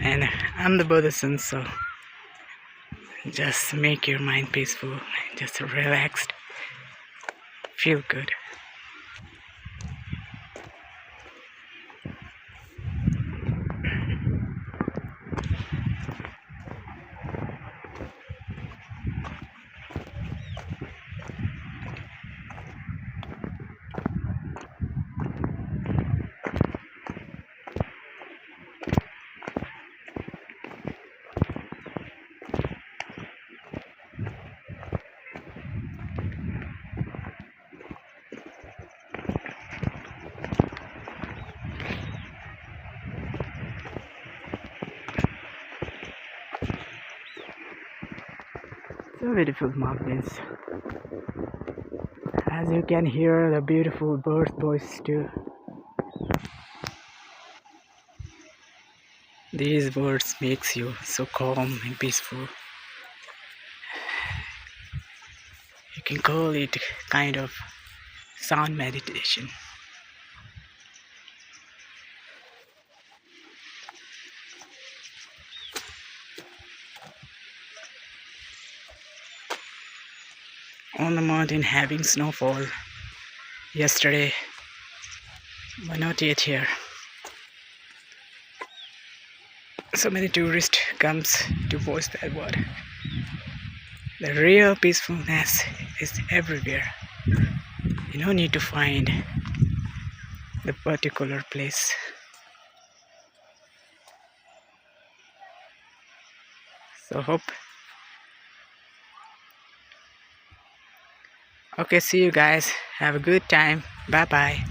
And I'm the Buddhism, so just make your mind peaceful and just relaxed, feel good. So beautiful mountains. As you can hear the beautiful bird voice too. These words makes you so calm and peaceful. You can call it kind of sound meditation. On the mountain having snowfall yesterday, but not yet here. So many tourists comes to watch that water. The real peacefulness is everywhere. You don't need to find the particular place. So hope. Okay, see you guys. Have a good time. Bye bye.